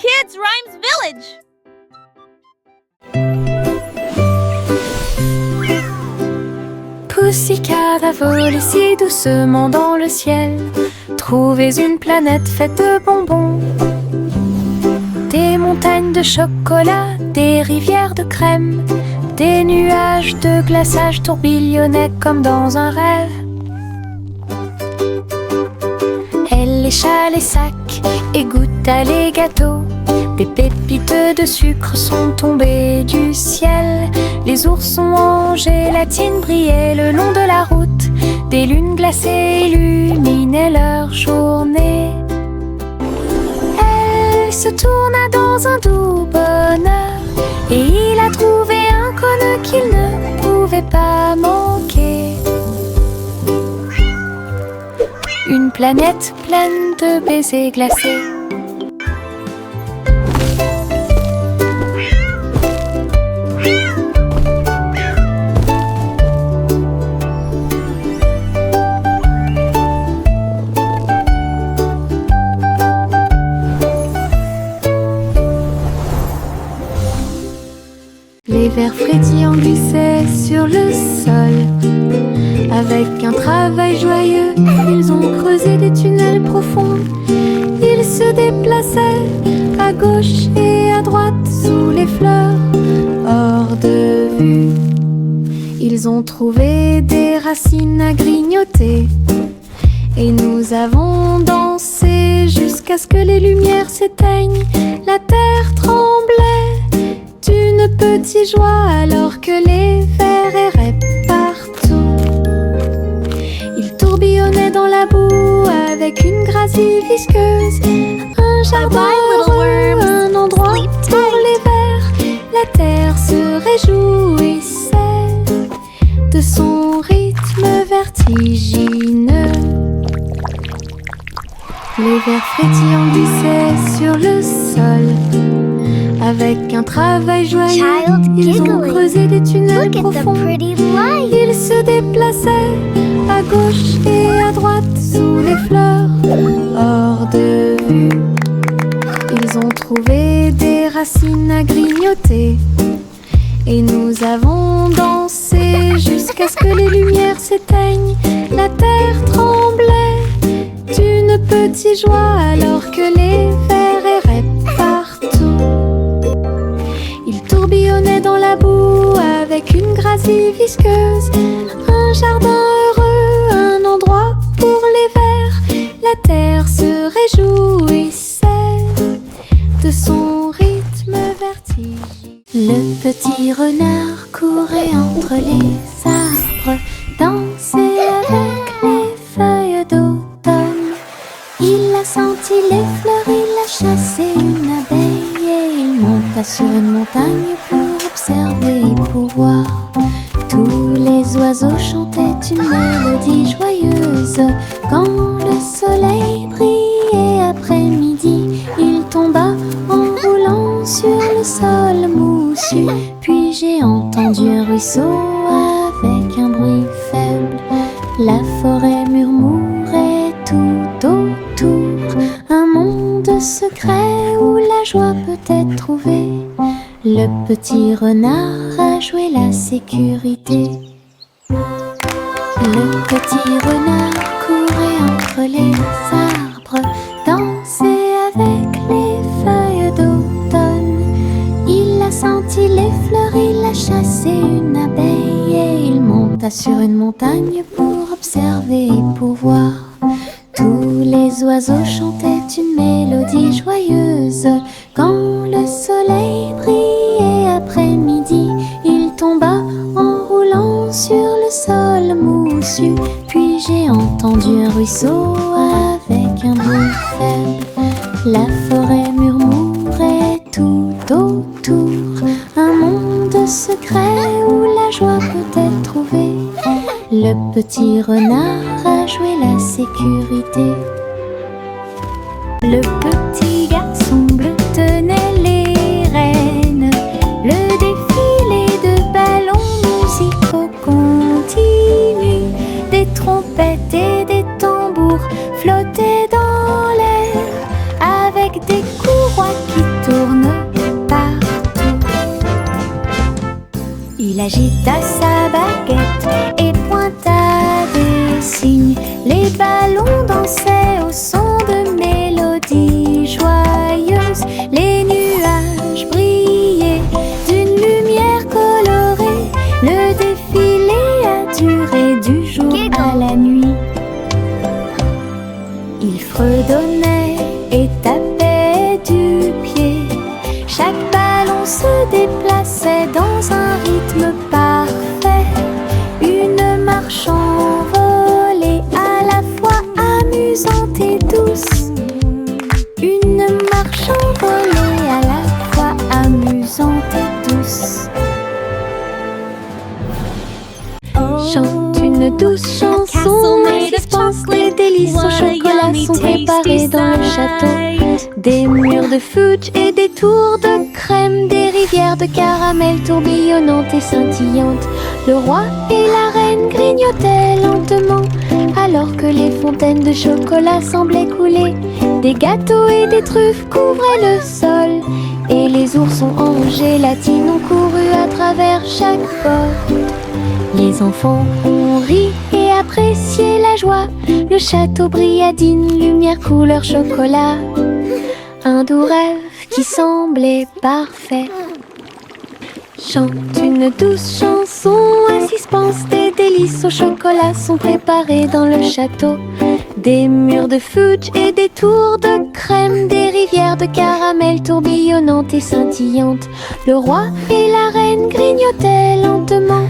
Kids Rhymes Village! Poussicada vole si doucement dans le ciel. Trouvez une planète faite de bonbons. Des montagnes de chocolat, des rivières de crème, des nuages de glaçage tourbillonnaient comme dans un rêve. Elle échale les sacs et goûta les gâteaux. Des pépites de sucre sont tombées du ciel. Les oursons en gélatine brillaient le long de la route. Des lunes glacées illuminaient leur journée. Elle se tourna dans un doux bonheur et il a trouvé un cône qu'il ne pouvait pas manquer. Une planète pleine de baisers glacés. Les vers frétillants glissaient sur le sol. Avec un travail joyeux, ils ont creusé des tunnels profonds. Ils se déplaçaient à gauche et à droite sous les fleurs, hors de vue. Ils ont trouvé des racines à grignoter. Et nous avons dansé jusqu'à ce que les lumières s'éteignent. La terre tremblait d'une petite joie alors que les vers erraient partout. Ils tourbillonnaient dans la boue avec une gracie visqueuse. Un jardin heureux, un endroit pour les vers. La terre se réjouissait de son rythme vertigineux. Les vers frétillants glissaient sur le sol. Avec un travail joyeux, ils ont creusé des tunnels profonds. Ils se déplaçaient à gauche et à droite sous les fleurs, hors de vue. Ils ont trouvé des racines à grignoter. Et nous avons dansé jusqu'à ce que les lumières s'éteignent. La terre tremblait d'une petite joie alors que les vers erraient partout. Ils tourbillonnaient dans la boue avec une gracie visqueuse. Un jardin heureux, un endroit pour les vers. La terre se réjouissait de son rythme vertigineux. Le petit renard courait entre les arbres, dansait avec les feuilles d'automne. Il a senti les fleurs, il a chassé une abeille et il monta sur une montagne pour observer et pour voir. Tous les oiseaux chantaient une mélodie joyeuse. Quand le soleil brillait après-midi, il tomba en roulant sur le sol moussu. Puis j'ai entendu un ruisseau avec un bruit faible. La forêt murmurait tout autour, un monde secret où la joie peut être trouvée. Le petit renard a joué la sécurité. Le petit renard courait entre les arbres, dansait avec les feuilles d'automne. Il a senti les fleurs, il a chassé une abeille et il monta sur une montagne pour observer et pour voir. Tous les oiseaux chantaient une mélodie joyeuse. Quand le soleil brillait après-midi, il tomba en roulant sur le sol moussu. Puis j'ai entendu un ruisseau avec un bruit faible. La forêt murmurait tout autour, un monde secret où la joie peut être trouvée. Le petit renard a joué la sécurité. Le petit garçon bleu tenait les rênes. Le défilé de ballons musicaux continue. Des trompettes et des tambours flottaient dans l'air avec des courroies qui agita sa baguette et pointa des signes. Les ballons dansaient au son de mélodies joyeuses. Les nuages brillaient d'une lumière colorée. Le défilé a duré du jour à la nuit. Il fredonnait et tapait du pied. Chaque ballon se déplaçait dans un rythme parfait. Une marche envolée à la fois amusante et douce. Une marche envolée à la fois amusante et douce. Chante une douce chanson et suspense. Les délices au chocolat sont préparés dans le château. Des murs de fudge et des tours de crème. Des rivières de caramel tourbillonnantes et scintillantes. Le roi et la reine grignotaient lentement alors que les fontaines de chocolat semblaient couler. Des gâteaux et des truffes couvraient le sol. Et les oursons en gélatine ont couru à travers chaque porte. Les enfants ont ri et apprécié la joie. Le château brilla d'une lumière couleur chocolat. Un doux rêve qui semblait parfait. Chante une douce chanson à suspense. Des délices au chocolat sont préparés dans le château. Des murs de fudge et des tours de crème. Des rivières de caramel tourbillonnantes et scintillantes. Le roi et la reine grignotaient lentement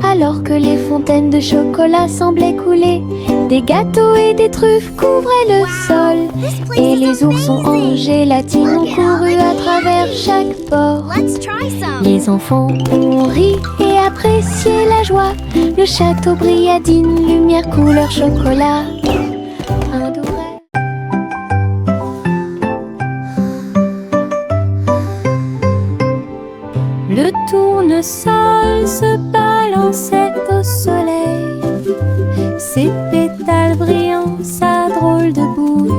alors que les fontaines de chocolat semblaient couler. Des gâteaux et des truffes couvraient le sol. Et les oursons en gélatine ont couru à travers chaque porte. Les enfants ont ri et apprécié la joie. Le château brilla d'une lumière couleur chocolat. Un doux rêve. Le tournesol se balançait au soleil. Ses pétales brillants, sa drôle de bouille.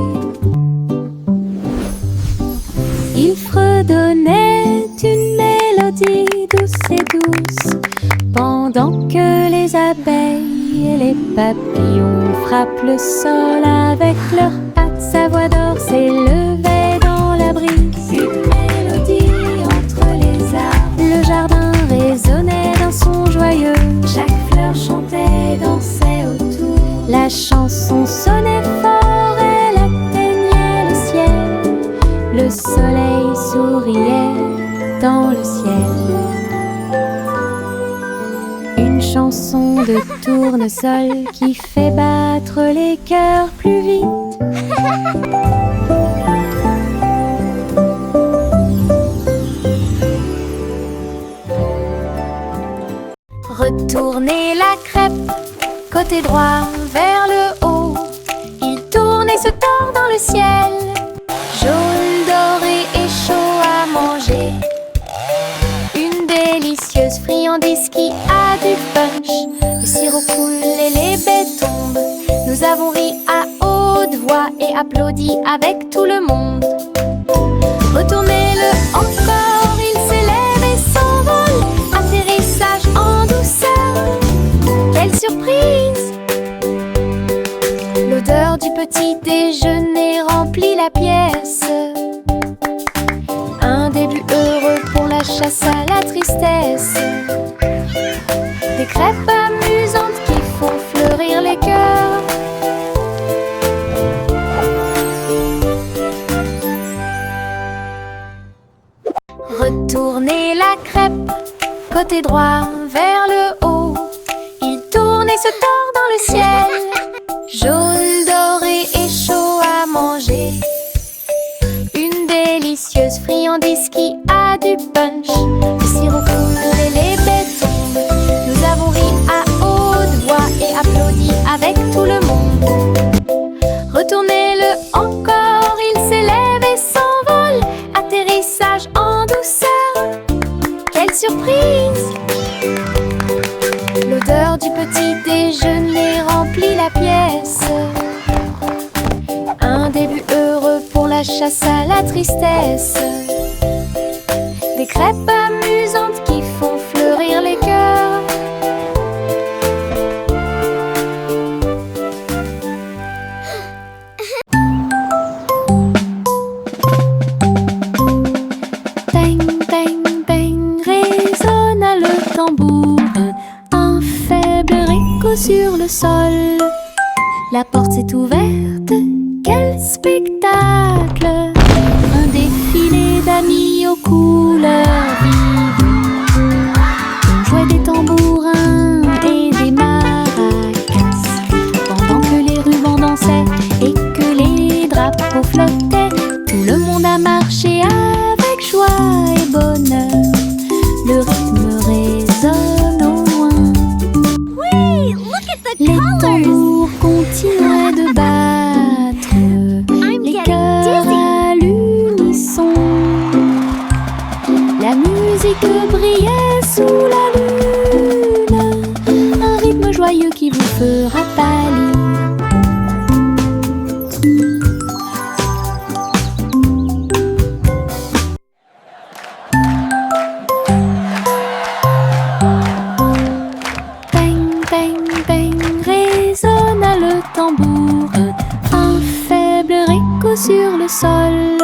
Il fredonnait une mélodie douce et douce, pendant que les abeilles et les papillons frappent le sol avec leurs pattes. Sa voix d'or s'élevait dans la brise, une mélodie entre les arbres. Le jardin résonnait d'un son joyeux, chaque fleur chantait, dansait autour. La chanson sonnait fort, elle atteignait le ciel. Le soleil souriait dans le ciel. Une chanson de tournesol qui fait battre les cœurs plus vite. Retournez la crêpe, côté droit vers le haut. Il tourne et se tord dans le ciel, jaune, doré et chaud à manger. Une délicieuse friandise qui a du punch. Le sirop coule et les baies tombent. Nous avons ri à haute voix et applaudi avec tout le monde. Retournez-le encore, il s'élève et s'envole. Atterrissage en douceur, quelle surprise! L'odeur du petit déjeuner remplit la pièce. Un début heureux pour la chasse à la tristesse. Des crêpes amusantes qui font fleurir les cœurs. Retournez la crêpe, côté droit vers le haut. Il tourne et se tord dans le ciel, jaune, doré et chaud à manger. Une délicieuse friandise qui a du punch. Le sirop coule et les baies tombent. Nous avons ri à haute voix et applaudi avec tout le monde. Retournez-le encore, il s'élève et s'envole. Atterrissage en douceur, quelle surprise! L'odeur du petit déjeuner remplit la pièce. Un début heureux pour la chasse à la tristesse. Des crêpes amusantes qui font fleurir les cœurs. spectacle! Un défilé d'amis aux couleurs vives. On jouait des tambourins et des maracas, pendant que les rubans dansaient et que les drapeaux flottaient. Tout le monde a marché avec joie et bonheur. Le rythme résonne au loin. Wait, look at the Les colors! tambours continuaient de battre, les cœurs à l'unisson. La musique brillait sous la lune, un rythme joyeux qui vous fera pâlir. Bang, bang, bang, résonna le tambour, un faible écho sur le sol.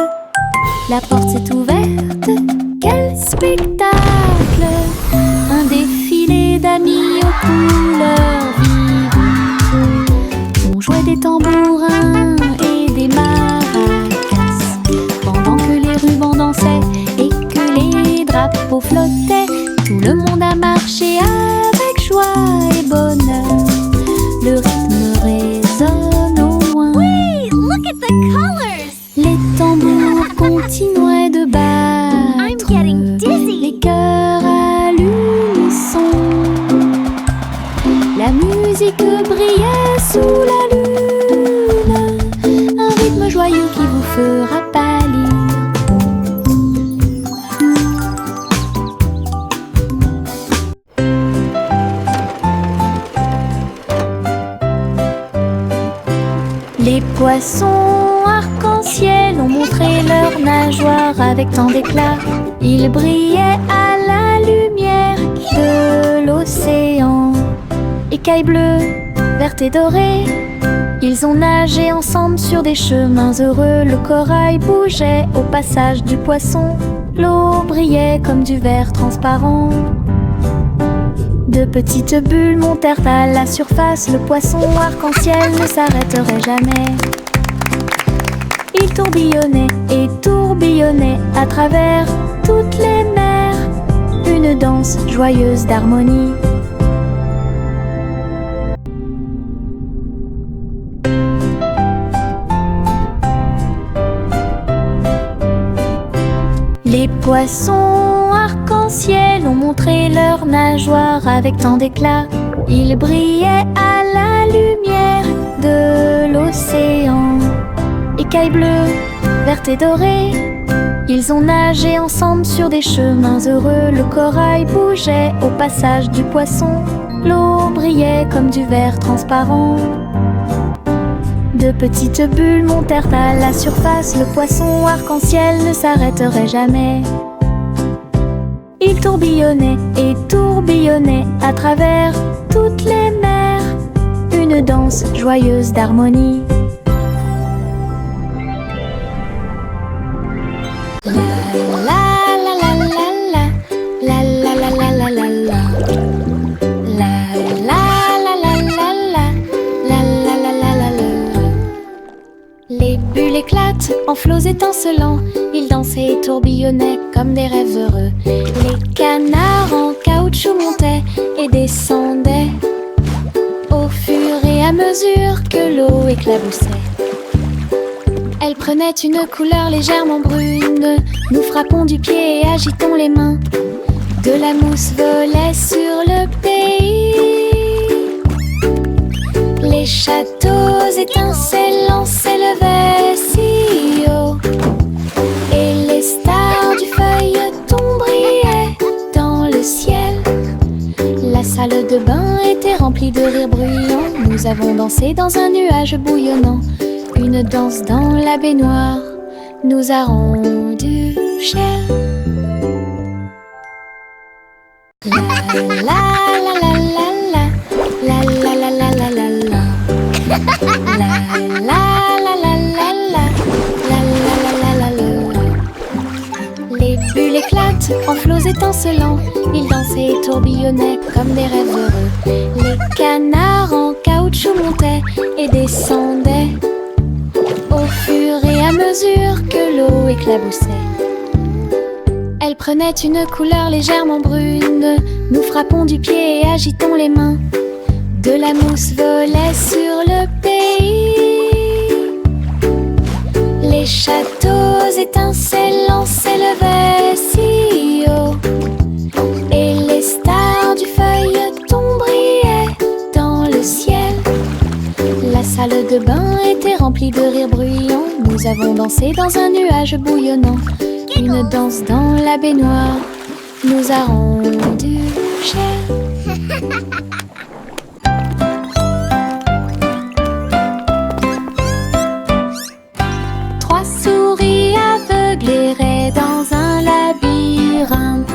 La porte s'est ouverte, quel spectacle! Un défilé d'amis aux couleurs vives. On jouait des tambourins et des maracas, pendant que les rubans dansaient et que les drapeaux flottaient. Tout le monde a marché avec joie et bonheur. Le rythme résonne au loin. Wait, look at the colors! Les tambours continuaient de battre, I'm getting dizzy. les cœurs à l'unisson. La musique brillait sous la lune, un rythme joyeux qui vous fera pâlir. Les poissons arc-en-ciel ont montré leurs nageoires avec tant d'éclat. Ils brillaient à la lumière de l'océan. Écailles bleues, vertes et dorées, ils ont nagé ensemble sur des chemins heureux. Le corail bougeait au passage du poisson. L'eau brillait comme du verre transparent. De petites bulles montèrent à la surface. Le poisson arc-en-ciel ne s'arrêterait jamais. Il tourbillonnait et tourbillonnait à travers toutes les mers. Une danse joyeuse d'harmonie. Les poissons arc-en-ciel ont montré leurs nageoires avec tant d'éclat. Ils brillaient à la lumière de l'océan. Écailles bleues, vertes et dorées, ils ont nagé ensemble sur des chemins heureux. Le corail bougeait au passage du poisson. L'eau brillait comme du verre transparent. De petites bulles montèrent à la surface. Le poisson arc-en-ciel ne s'arrêterait jamais. Il tourbillonnait et tourbillonnait à travers toutes les mers. Une danse joyeuse d'harmonie. La la la la la la la la la la la la la. La la la la la la la la la la la la. Les bulles éclatent en flots étincelants. Ils dansaient et tourbillonnaient comme des rêves heureux. Les canards en caoutchouc montaient et descendaient au fur et à mesure que l'eau éclaboussait. Elle prenait une couleur légèrement brune. Nous frappons du pied et agitons les mains. De la mousse volait sur le pays. Les châteaux étincelants s'élevaient si haut. Et les stars du feuilleton brillaient dans le ciel. La salle de bain était remplie de rires bruyants. Nous avons dansé dans un nuage bouillonnant. Une danse dans la baignoire nous a rendu cher. La la la la la la la la la la la la la. La la la la la la la la la la la. Les bulles éclatent en flots étincelants. Ils dansaient et tourbillonnaient comme des rêves heureux. Les canards en caoutchouc montaient et descendaient au Au fur et à mesure que l'eau éclaboussait, elle prenait une couleur légèrement brune. Nous frappons du pied et agitons les mains. De la mousse volait sur le pays. Les châteaux étincelants s'élevaient si haut, et les stars du feuilleton brillaient dans le ciel. La salle de bain était remplie de rires bruyants. Nous avons dansé dans un nuage bouillonnant. Une danse dans la baignoire nous a rendu cher. 3 souris aveugles erraient dans un labyrinthe,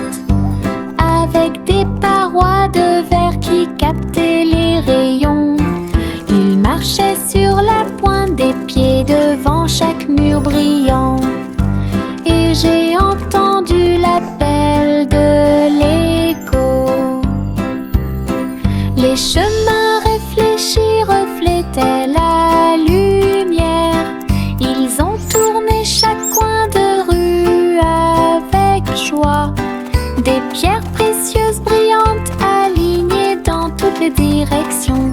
avec des parois de verre qui captaient les rayons. Ils marchaient sur la pointe des pieds devant chaque mur brillant. Et j'ai entendu l'appel de l'écho. Les chemins réfléchis reflétaient la lumière. Ils ont tourné chaque coin de rue avec joie. Des pierres précieuses brillantes alignées dans toutes les directions.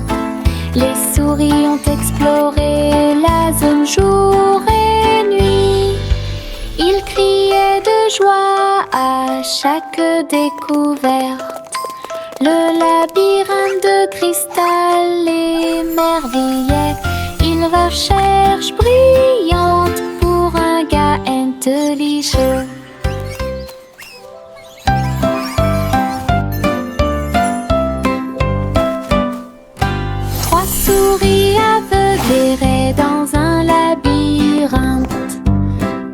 Les souris ont exploré la zone jour et nuit. Ils criaient de joie à chaque découverte. Le labyrinthe de cristal émerveillait. Une recherche brillante pour un gars intelligent. Trois souris aveugles erraient dans un labyrinthe,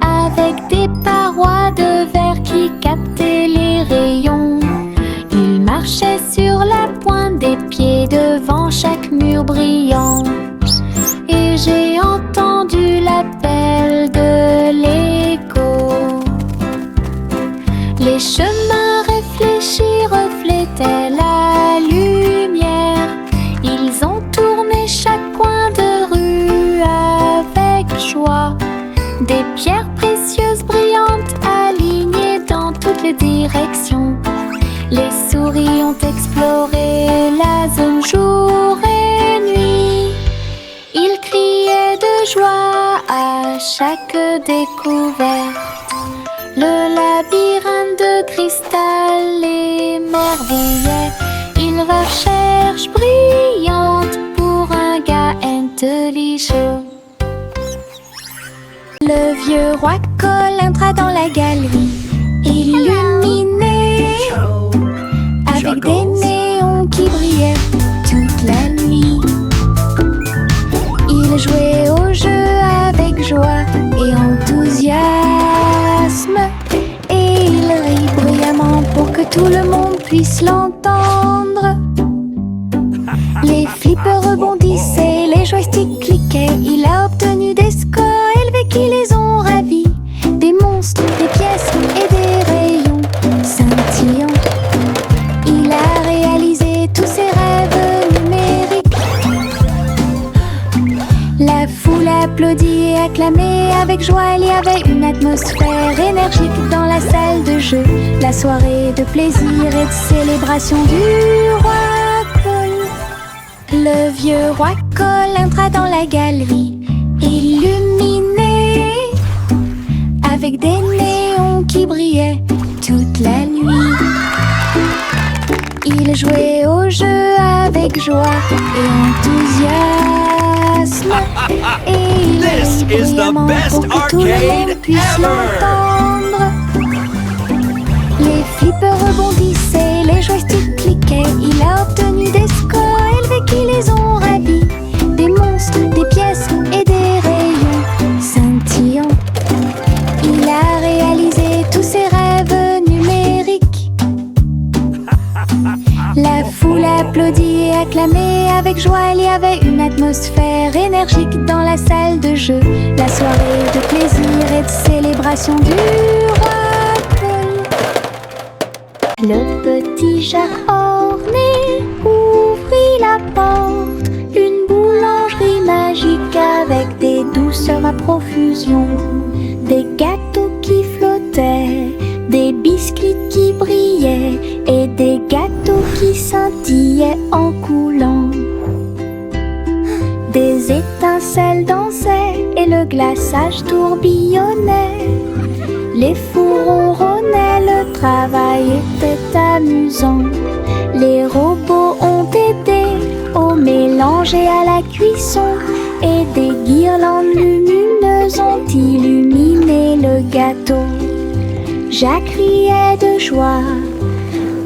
avec des parois de verre qui captaient les rayons. Ils marchaient sur la pointe des pieds devant chaque mur brillant. Et j'ai entendu l'appel de l'écho. Les chemins réfléchis reflétaient la lumière. Ils ont tourné chaque coin de rue avec joie. Des pierres précieuses brillantes alignées dans toutes les directions. Les souris ont exploré la zone jour et nuit. Ils criaient de joie à chaque découverte. Le labyrinthe de cristal émerveillait. Une recherche brillante pour un gars intelligent. Le vieux roi Cole entra dans la galerie, illuminé, avec des néons qui brillaient toute la nuit. Il jouait au jeu avec joie et enthousiasme, et il rit bruyamment pour que tout le monde puisse l'entendre. Les flippers rebondissaient, les joysticks cliquaient. Il a obtenu des scores élevés qui les ont ravis. Des monstres, des pièces et des rayons scintillants. Il a réalisé tous ses rêves numériques. La foule applaudit et acclamait avec joie. Il y avait une atmosphère énergique dans la salle de jeu. La soirée de plaisir et de célébration du roi Cole. Le vieux roi Cole entra dans la galerie, illuminé, avec des néons qui brillaient toute la nuit. Il jouait au jeu avec joie et enthousiasme, et il rit bruyamment pour que tout le monde puisse l'entendre. Les flippers rebondissaient, les joysticks cliquaient. Il a obtenu des scores élevés qui les ont ravis. Des monstres, des pièces et des rayons scintillants. Il a réalisé tous ses rêves numériques. La foule applaudit et acclamait avec joie. Il y avait une atmosphère énergique dans la salle de jeu. La soirée de plaisir et de célébration du roi Cole. Le petit chat orné ouvrit la porte. Une boulangerie magique avec des douces douceur à profusion. Des gâteaux qui flottaient, des biscuits qui brillaient et des gâteaux qui scintillaient en coulant. Des étincelles dansaient et le glaçage tourbillonnait. Les fours ronronnaient, le travail était amusant. Les robots ont aidé au mélange et à la cuisson, et des guirlandes lumineuses ont illuminé le gâteau. Jacques riait de joie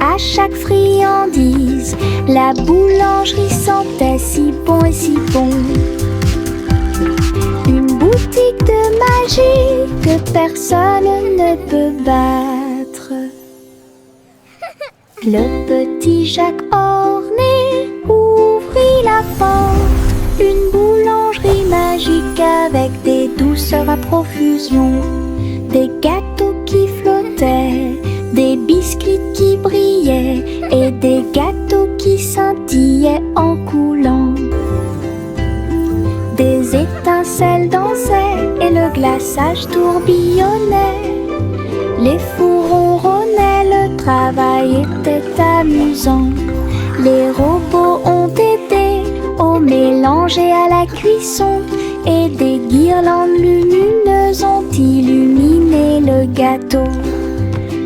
à chaque friandise. La boulangerie sentait si bon et si bon. Une boutique de magie que personne ne peut battre. Le petit Jacques orné ouvrit la porte. Une boulangerie magique avec des douceurs à profusion. Des gâteaux qui flottaient, des biscuits qui brillaient et des gâteaux qui scintillaient en coulant. Des étincelles dansaient et le glaçage tourbillonnait. Les fours ronronnaient, le travail était amusant. Les robots ont aidé au mélange et à la cuisson, et des guirlandes lumineuses ont illuminé le gâteau.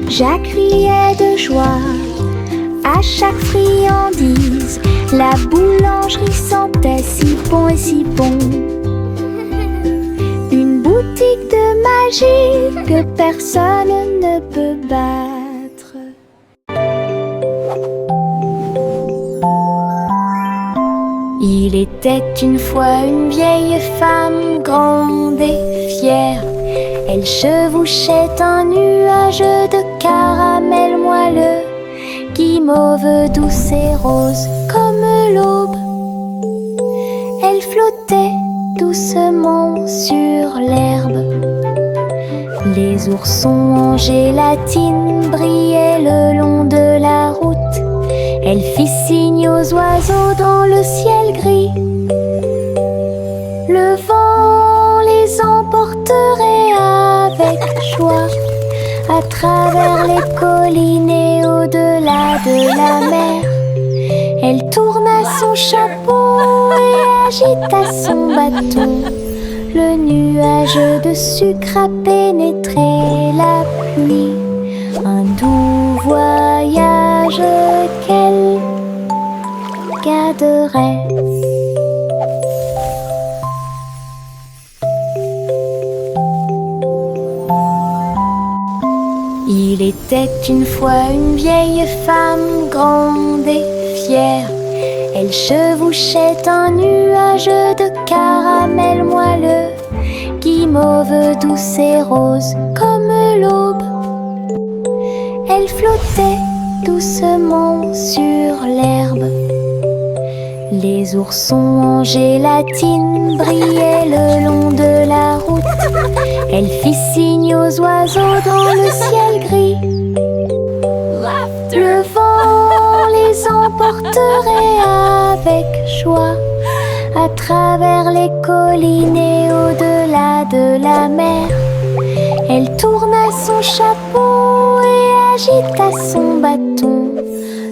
Jacques riait de joie à chaque friandise. La boulangerie sentait si bon et si bon. Une boutique de magie que personne ne peut battre. Il était une fois une vieille femme grande et fière. Elle chevauchait un nuage de caramel moelleux, guimauve douce et rose comme l'aube. Elle flottait doucement sur l'herbe. Les oursons en gélatine brillaient le long de la route. Elle fit signe aux oiseaux dans le ciel gris. Le vent les emporterait avec joie à travers les collines et au-delà de la mer. Elle tourna son chapeau et agita son bâton. Le nuage de sucre a pénétré la pluie. Un doux voyage qu'elle garderait. Il était une fois une vieille femme grande et fière. Elle chevauchait un nuage de caramel moelleux, guimauve douce et rose comme l'aube. Elle flottait doucement sur l'herbe. Les oursons en gélatine brillaient le long de la route. Elle fit signe aux oiseaux dans le ciel gris. Le vent les emporterait avec joie à travers les collines et au-delà de la mer. Elle tourna son chapeau et agita son bâton.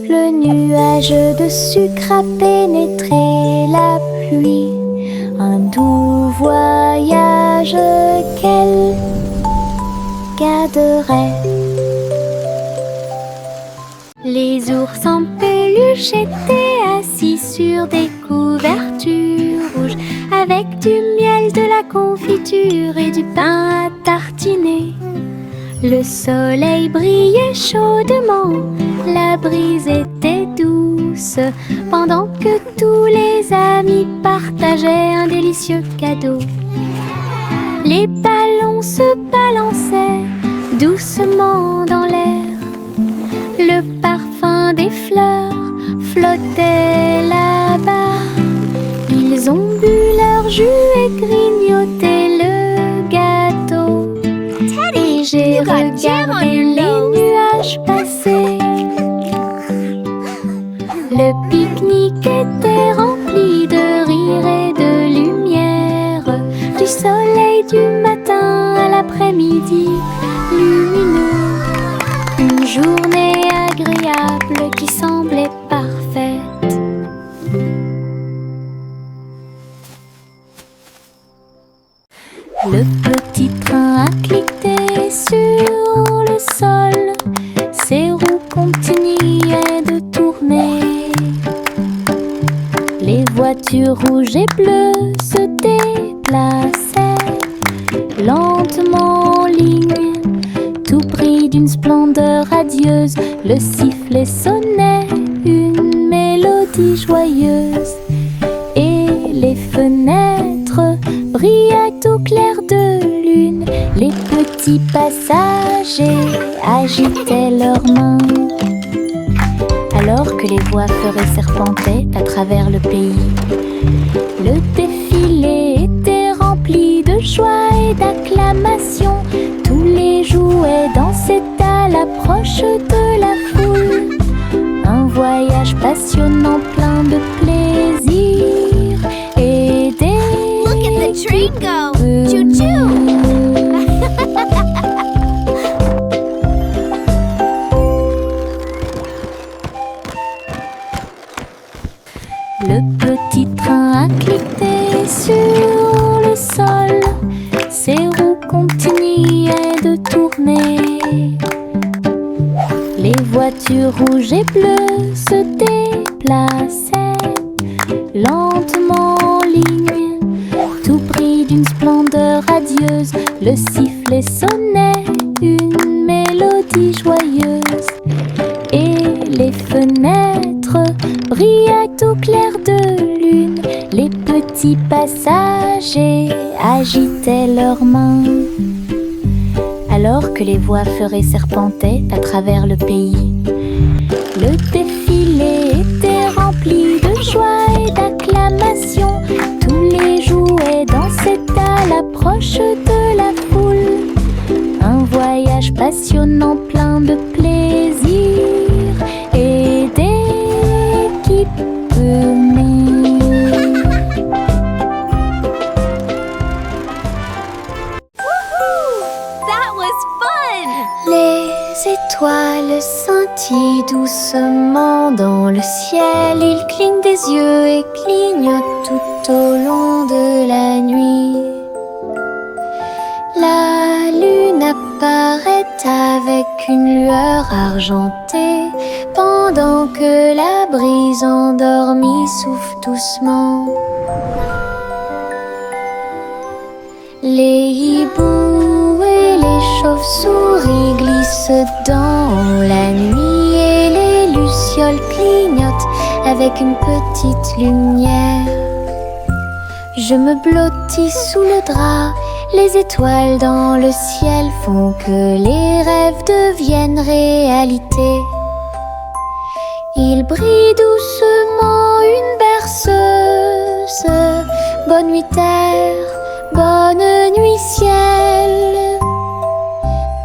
Le nuage de sucre a pénétré la pluie. Un doux voyage qu'elle garderait. Les ours en peluche étaient assis sur des couvertures rouges, avec du miel, de la confiture et du pain à tartiner. Le soleil brillait chaudement, la brise était douce, pendant que tous les amis partageaient un délicieux cadeau. Les ballons se balançaient doucement dans l'air. Le parfum des fleurs flottait là-bas. Ils ont bu leur jus et grignoté le gâteau. Et j'ai regardé les nuages passer. Le pique-nique était rempli de rire et de lumière, du soleil après-midi lumineux, une journée agréable qui semblait parfaite. Le petit train a cliqué sur le sol, ses roues continuaient de tourner. Les voitures rouges et bleues se déplaçaient lentement en ligne, tout pris d'une splendeur radieuse. Le sifflet sonnait une mélodie joyeuse, et les fenêtres brillaient au clair de lune. Les petits passagers agitaient leurs mains, alors que les voix feuraient serpentaient à travers le pays. Le défilé était rempli de joie et d'acclamation. Tous les jouets dansaient à l'approche de la foule. Un voyage passionnant plein de plaisir et des... Look at the train go! Choo-choo! Le petit train a cliqué sur le sol, ses roues continuaient de tourner. Les voitures rouges et bleues se déplaçaient lentement en ligne, tout pris d'une splendeur radieuse. Le sifflet sonnait une mélodie joyeuse, et les fenêtres brillaient au clair de lune. Les petits passagers agitaient leurs mains, alors que les voix feuraient serpentaient à travers le pays. Le défilé était rempli de joie et d'acclamation. Tous les jouets dansaient à l'approche de la foule. Un voyage passionnant plein de plaisir et d'équipements. That was fun! Les étoiles scintillent doucement dans le ciel. Ils clignent des yeux et clignotent tout au long de la nuit. La lune apparaît avec une lueur argentée, pendant que la brise endormie souffle doucement. Les hiboux et les chauves-souris glissent dans la nuit, et les lucioles clignotent avec une petite lumière. Je me blottis sous le drap, les étoiles dans le ciel font que les rêves deviennent réalité. Il brille doucement une berceuse. Bonne nuit terre, bonne nuit ciel.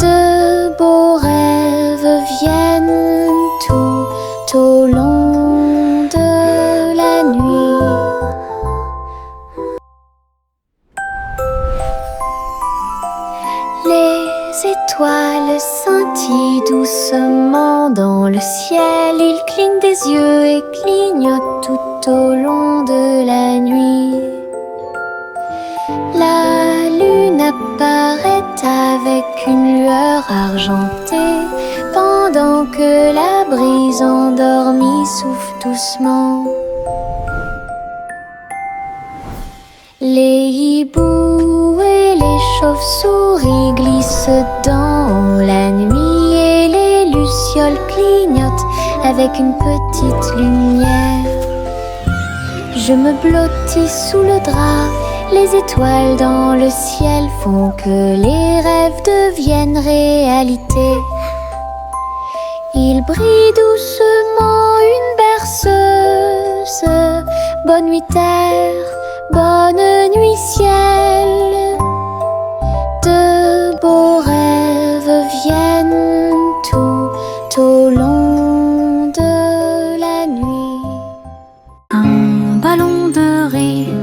De beaux rêves viennent tout au long de la nuit. Les étoiles scintillent doucement dans le ciel. Ils clignent des yeux et clignotent tout au long de la nuit. La lune apparaît avec une lueur argentée, pendant que la brise endormie souffle doucement. Les hiboux et les chauves-souris glissent dans la nuit, et les lucioles clignotent avec une petite lumière. Je me blottis sous le drap, les étoiles dans le ciel font que les rêves deviennent réalité. Il brille doucement une berceuse. Bonne nuit terre, bonne nuit ciel. De beaux rêves viennent tout au long de la nuit. Un ballon de rire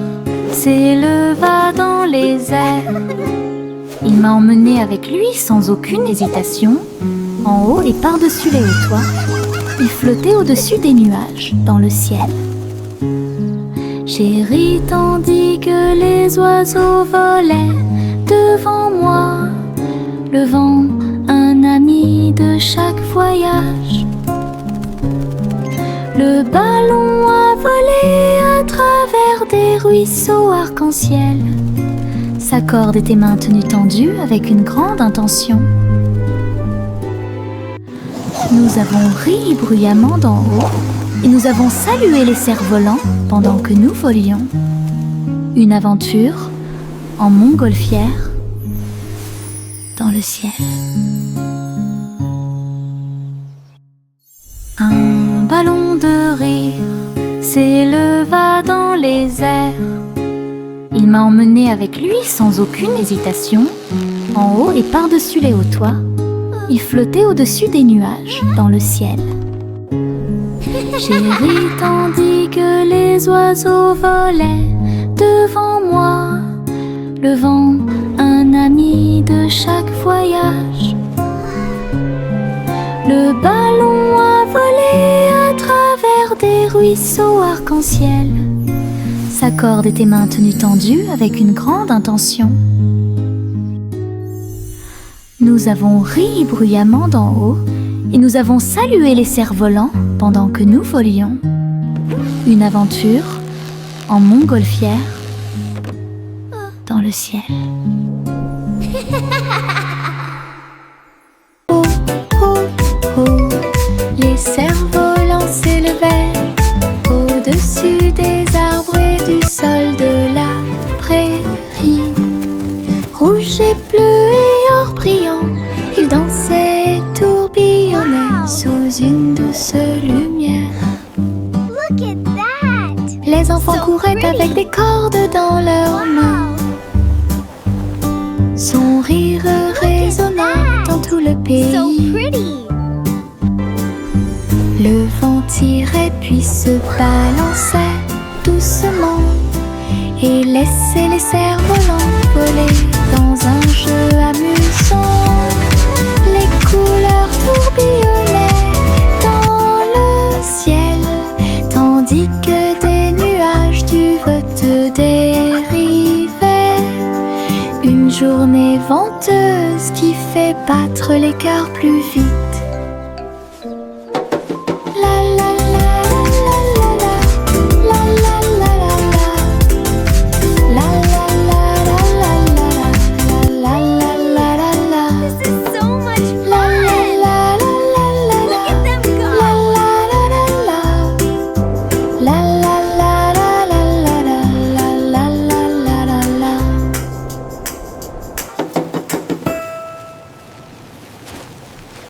s'éleva dans les airs. Il m'a emmené avec lui sans aucune hésitation, en haut et par-dessus les hauts toits. Il flottait au-dessus des nuages, dans le ciel. J'ai ri tandis que les oiseaux volaient devant moi, le vent, un ami de chaque voyage. Le ballon a volé à travers des ruisseaux arc-en-ciel. Sa corde était maintenue tendue avec une grande intention. Nous avons ri bruyamment d'en haut et nous avons salué les cerfs-volants pendant que nous volions. Une aventure en montgolfière dans le ciel. Un ballon de rire s'éleva dans les airs. Il m'a emmené avec lui sans aucune hésitation, en haut et par-dessus les hauts toits. Il flottait au-dessus des nuages, dans le ciel. J'ai ri tandis que les oiseaux volaient devant moi, le vent, un ami de chaque voyage. Le ballon a volé à travers des ruisseaux arc-en-ciel. Sa corde était maintenue tendue avec une grande intention. Nous avons ri bruyamment d'en haut et nous avons salué les cerfs-volants pendant que nous volions. Une aventure en montgolfière dans le ciel. Oh, oh, oh, les cerfs-volants s'élevèrent au-dessus des arbres et du sol de la prairie. Rouge et bleu et or brillant, ils dansaient et tourbillonnaient sous une douce lumière. Look at that! Les enfants couraient avec des cordes dans leurs mains. Son rire résonnant dans tout le pays. So pretty! Le vent tirait puis se balançait doucement et laissait les cerfs-volants voler dans un jeu amusant. Les couleurs tourbillonnaient dans le ciel, tandis que des nuages du vote dérivaient. Une journée venteuse qui fait battre les cœurs plus vite.